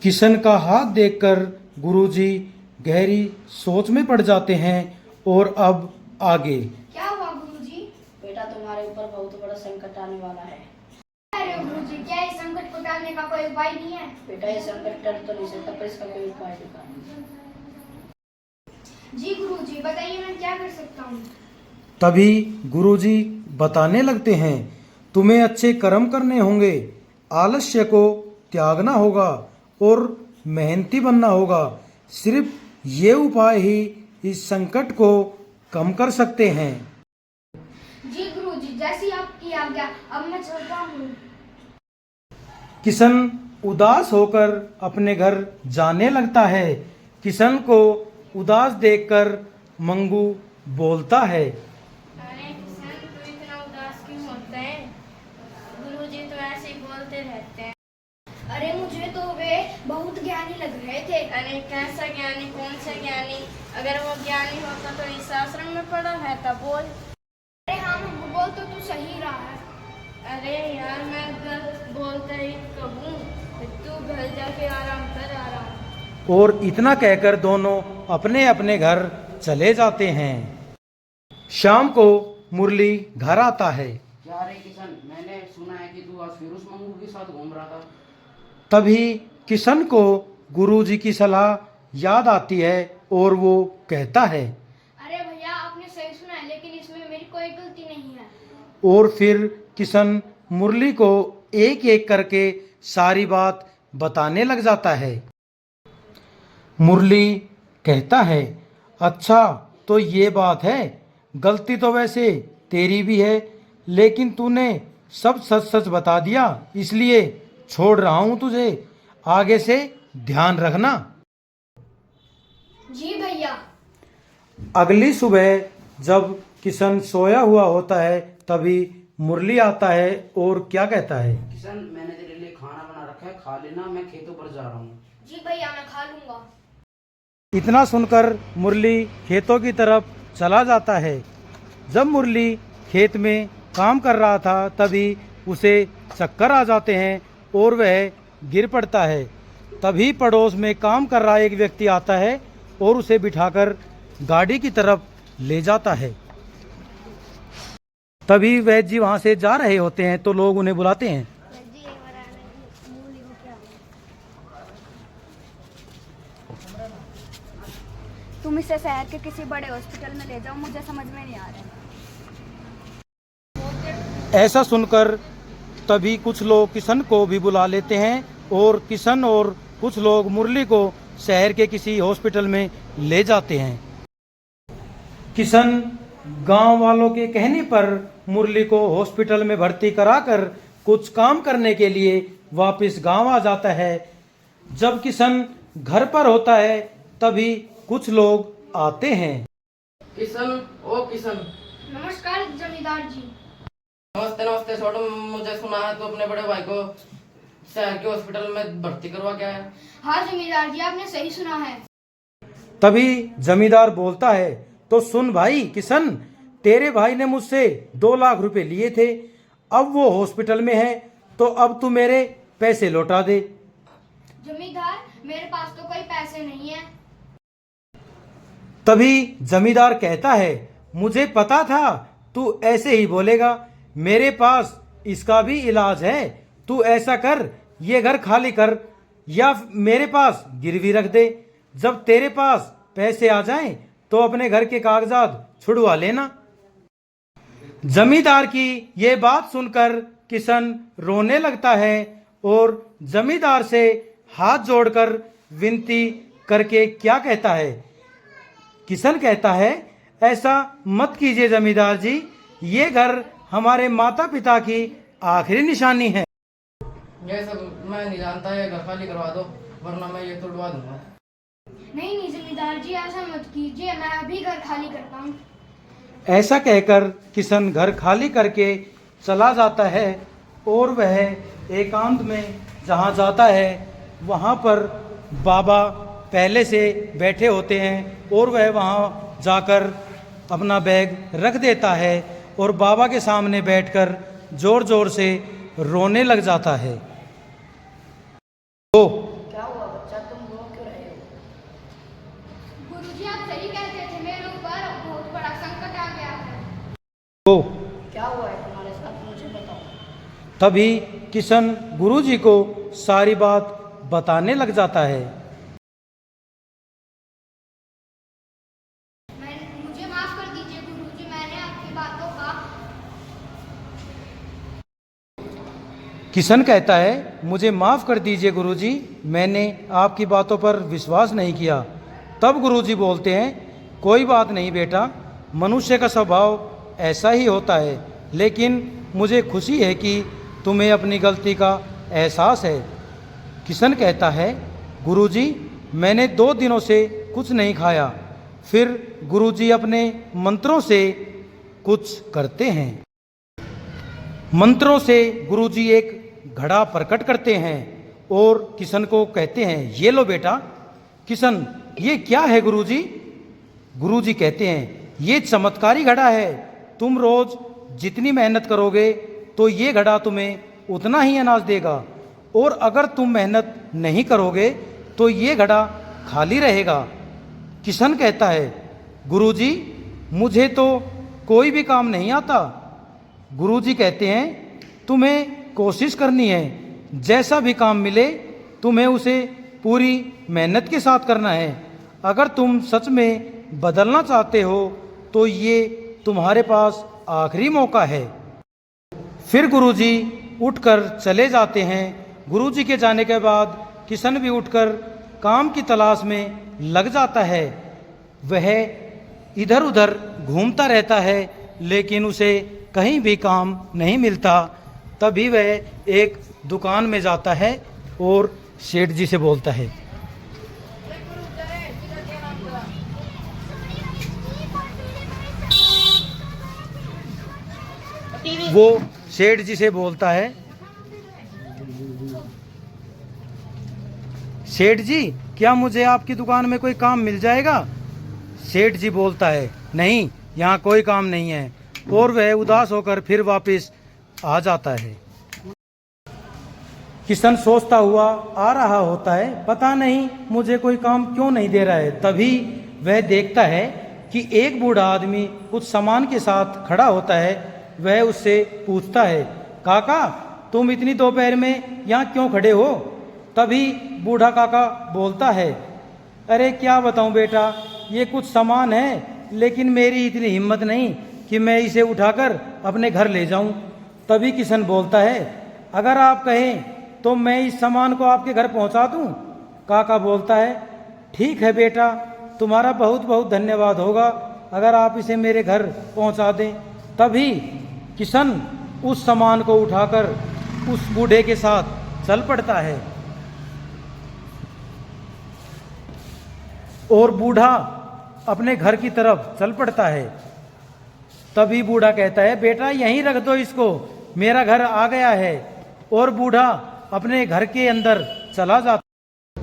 किशन का हाथ देखकर गुरुजी गहरी सोच में पड़ जाते हैं और अब आगे। क्या हुआ गुरुजी? बेटा, तुम्हारे ऊपर बहुत बड़ा संकट आने वाला है। अरे गुरुजी, क्या इस संकट को टालने का कोई उपाय नहीं है? बेटा, ये संकट टल तो नहीं सकता, पर इसका कोई उपाय निकालो। जी गुरुजी, बताइए मैं क्या कर सकता हूँ? तभी गुरुजी बताने लगते हैं, तुम्हें अच्छे कर्म करने होंगे, आलस्य को त्यागना होगा और मेहनती बनना होगा। सिर्फ ये उपाय ही इस संकट को कम कर सकते हैं। जी गुरुजी, जैसी आपकी आज्ञा, अब मैं चलता हूँ। किशन उदास होकर अपने घर जाने लगता है। किशन को उदास देखकर मंगू बोलता है, अरे किशन, तू इतना उदास क्यों होता है? गुरुजी तो ऐसे ही बोलते रहते हैं। अरे मुझे तो वे बहुत ज्ञानी लग रहे थे। अरे कैसा ज्ञानी, कौन सा ज्ञानी? अगर वो ज्ञानी होता तो इस आश्रम में पड़ा रहता। बोल। अरे हाँ मंगू, बोल तो तू सही रहा है। अरे यार, मैं बोलता ही कहूँ, तू घर जाके आराम कर, आराम। और इतना कहकर दोनों अपने अपने घर चले जाते हैं। शाम को मुरली घर आता है। क्या रे किशन, मैंने सुना है कि तू आज फिर उस मंगू के साथ घूम रहा था। तभी किशन को गुरुजी की सलाह याद आती है और वो कहता है, अरे भैया, आपने सही सुना है, लेकिन इसमें मेरी कोई गलती नहीं है। और फिर किशन मुरली को एक एक करके सारी बात बताने लग जाता है। मुरली कहता है, अच्छा तो ये बात है, गलती तो वैसे तेरी भी है, लेकिन तूने सब सच सच बता दिया, इसलिए छोड़ रहा हूं तुझे, आगे से ध्यान रखना। जी भैया। अगली सुबह जब किशन सोया हुआ होता है, तभी मुरली आता है और क्या कहता है, किशन, मैंने तेरे लिए खाना बना रखा है, खा लेना, मैं खेतों पर जा रहा हूँ। जी भैया, मैं खा लूंगा। इतना सुनकर मुरली खेतों की तरफ चला जाता है। जब मुरली खेत में काम कर रहा था, तभी उसे चक्कर आ जाते हैं और वह गिर पड़ता है। तभी पड़ोस में काम कर रहा एक व्यक्ति आता है और उसे बिठाकर गाड़ी की तरफ ले जाता है। तभी वैद्य जी वहां से जा रहे होते हैं तो लोग उन्हें बुलाते हैं। तुम इसे शहर के किसी बड़े हॉस्पिटल में ले जाओ, मुझे समझ में नहीं आ रहा है। ऐसा सुनकर तभी कुछ लोग किशन को भी बुला लेते हैं और किशन और कुछ लोग मुरली को शहर के किसी हॉस्पिटल में ले जाते हैं। किशन गांव वालों के कहने पर मुरली को हॉस्पिटल में भर्ती कराकर कुछ काम करने के लिए वापस गांव आ जाता है। जब किशन घर पर होता है, तभी कुछ लोग आते हैं। किशन, ओ किशन। नमस्कार जमींदार जी। नमस्ते नमस्ते। छोटू, मुझे सुना है तू अपने बड़े भाई को शहर के हॉस्पिटल में भर्ती करवा के आया। हाँ जमींदार जी, आपने सही सुना है। तभी जमींदार बोलता है, तो सुन भाई किशन, तेरे भाई ने मुझसे 2 लाख रुपए लिए थे, अब वो हॉस्पिटल में है, तो अब तू मेरे पैसे लौटा दे। जमींदार, मेरे पास तो कोई पैसे नहीं है। तभी जमींदार कहता है, मुझे पता था तू ऐसे ही बोलेगा, मेरे पास इसका भी इलाज है। तू ऐसा कर, ये घर खाली कर या मेरे पास गिरवी रख दे। जब तेरे पास पैसे आ जाएं तो अपने घर के कागजात छुड़वा लेना। जमींदार की ये बात सुनकर किशन रोने लगता है और जमींदार से हाथ जोड़कर विनती करके क्या कहता है, किशन कहता है, ऐसा मत कीजिए जमींदार जी, ये घर हमारे माता पिता की आखिरी निशानी है। ये सब मैं नहीं जानता, ये घर खाली करवा दो, वरना मैं ये तोड़वा दूंगा। नहीं नहीं जमींदार जी, ऐसा मत कीजिए, मैं अभी घर खाली करता हूँ। ऐसा कहकर किशन घर खाली करके चला जाता है और वह एकांत में जहाँ जाता है, वहाँ पर बाबा पहले से बैठे होते हैं और वह वहाँ जाकर अपना बैग रख देता है और बाबा के सामने बैठकर जोर जोर से रोने लग जाता है। तो क्या हुआ? तो क्या हुआ है तुम्हारे साथ, मुझे बताओ। तभी किशन गुरुजी को सारी बात बताने लग जाता है। मुझे माफ कर दीजिए गुरुजी, मैंने आपकी बातों का किशन कहता है, मुझे माफ़ कर दीजिए गुरुजी, मैंने आपकी बातों पर विश्वास नहीं किया। तब गुरुजी बोलते हैं, कोई बात नहीं बेटा, मनुष्य का स्वभाव ऐसा ही होता है, लेकिन मुझे खुशी है कि तुम्हें अपनी गलती का एहसास है। किशन कहता है, गुरुजी मैंने 2 दिनों से कुछ नहीं खाया। फिर गुरुजी अपने मंत्रों से कुछ करते हैं। मंत्रों से गुरुजी एक घड़ा प्रकट करते हैं और किशन को कहते हैं, ये लो बेटा। किशन, ये क्या है गुरुजी? गुरुजी कहते हैं, ये चमत्कारी घड़ा है। तुम रोज जितनी मेहनत करोगे तो ये घड़ा तुम्हें उतना ही अनाज देगा, और अगर तुम मेहनत नहीं करोगे तो ये घड़ा खाली रहेगा। किशन कहता है, गुरुजी मुझे तो कोई भी काम नहीं आता। गुरुजी कहते हैं, तुम्हें कोशिश करनी है, जैसा भी काम मिले तुम्हें उसे पूरी मेहनत के साथ करना है। अगर तुम सच में बदलना चाहते हो तो ये तुम्हारे पास आखिरी मौका है। फिर गुरुजी उठकर चले जाते हैं। गुरुजी के जाने के बाद किशन भी उठकर काम की तलाश में लग जाता है। वह इधर उधर घूमता रहता है, लेकिन उसे कहीं भी काम नहीं मिलता। तभी वह एक दुकान में जाता है और सेठ जी से बोलता है, वो सेठ जी से बोलता है, सेठ जी क्या मुझे आपकी दुकान में कोई काम मिल जाएगा? सेठ जी बोलता है, नहीं यहाँ कोई काम नहीं है, और वह उदास होकर फिर वापस आ जाता है। किशन सोचता हुआ आ रहा होता है, पता नहीं मुझे कोई काम क्यों नहीं दे रहा है। तभी वह देखता है कि एक बूढ़ा आदमी कुछ सामान के साथ खड़ा होता है। वह उससे पूछता है, काका तुम इतनी दोपहर में यहाँ क्यों खड़े हो? तभी बूढ़ा काका बोलता है, अरे क्या बताऊं बेटा, ये कुछ सामान है, लेकिन मेरी इतनी हिम्मत नहीं कि मैं इसे उठाकर अपने घर ले जाऊं। तभी किशन बोलता है, अगर आप कहें तो मैं इस सामान को आपके घर पहुंचा दूं। काका बोलता है, ठीक है बेटा, तुम्हारा बहुत बहुत धन्यवाद होगा अगर आप इसे मेरे घर पहुंचा दें। तभी किशन उस सामान को उठाकर उस बूढ़े के साथ चल पड़ता है, और बूढ़ा अपने घर की तरफ चल पड़ता है। तभी बूढ़ा कहता है, बेटा यहीं रख दो इसको, मेरा घर आ गया है। और बूढ़ा अपने घर के अंदर चला जाता।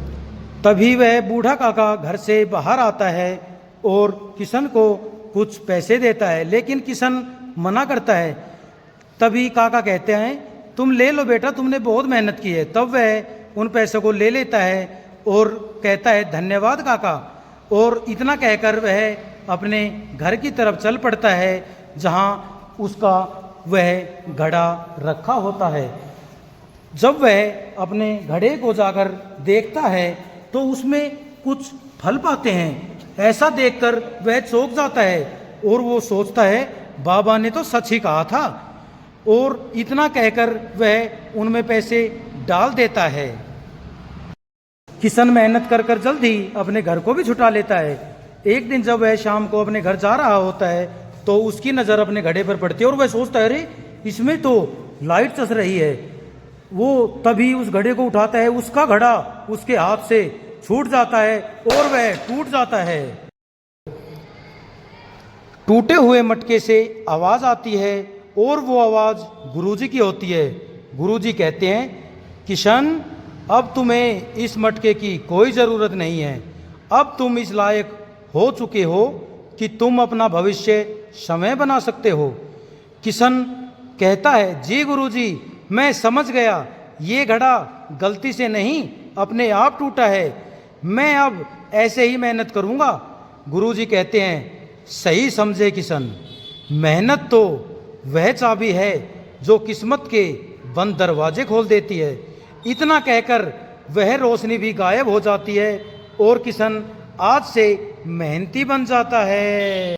तभी वह बूढ़ा काका घर से बाहर आता है और किशन को कुछ पैसे देता है, लेकिन किशन मना करता है। तभी काका कहते हैं, तुम ले लो बेटा, तुमने बहुत मेहनत की है। तब वह उन पैसों को ले लेता है और कहता है, धन्यवाद काका। और इतना कहकर वह अपने घर की तरफ चल पड़ता है जहां उसका वह घड़ा रखा होता है। जब वह अपने घड़े को जाकर देखता है तो उसमें कुछ फल पाते हैं। ऐसा देखकर वह चौंक जाता है और वो सोचता है, बाबा ने तो सच ही कहा था। और इतना कहकर वह उनमें पैसे डाल देता है। किशन मेहनत कर कर जल्द ही अपने घर को भी छुटा लेता है। एक दिन जब वह शाम को अपने घर जा रहा होता है तो उसकी नज़र अपने घड़े पर पड़ती है और वह सोचता है, अरे इसमें तो लाइट चस रही है। वो तभी उस घड़े को उठाता है, उसका घड़ा उसके हाथ से छूट जाता है और वह टूट जाता है। टूटे हुए मटके से आवाज आती है और वो आवाज गुरुजी की होती है। गुरुजी कहते हैं, किशन अब तुम्हें इस मटके की कोई ज़रूरत नहीं है। अब तुम इस लायक हो चुके हो कि तुम अपना भविष्य समय बना सकते हो। किशन कहता है, जी गुरुजी मैं समझ गया, ये घड़ा गलती से नहीं अपने आप टूटा है। मैं अब ऐसे ही मेहनत करूँगा। गुरुजी कहते हैं, सही समझे किशन, मेहनत तो वह चाबी है जो किस्मत के बंद दरवाजे खोल देती है। इतना कहकर वह रोशनी भी गायब हो जाती है और किशन आज से मेहनती बन जाता है।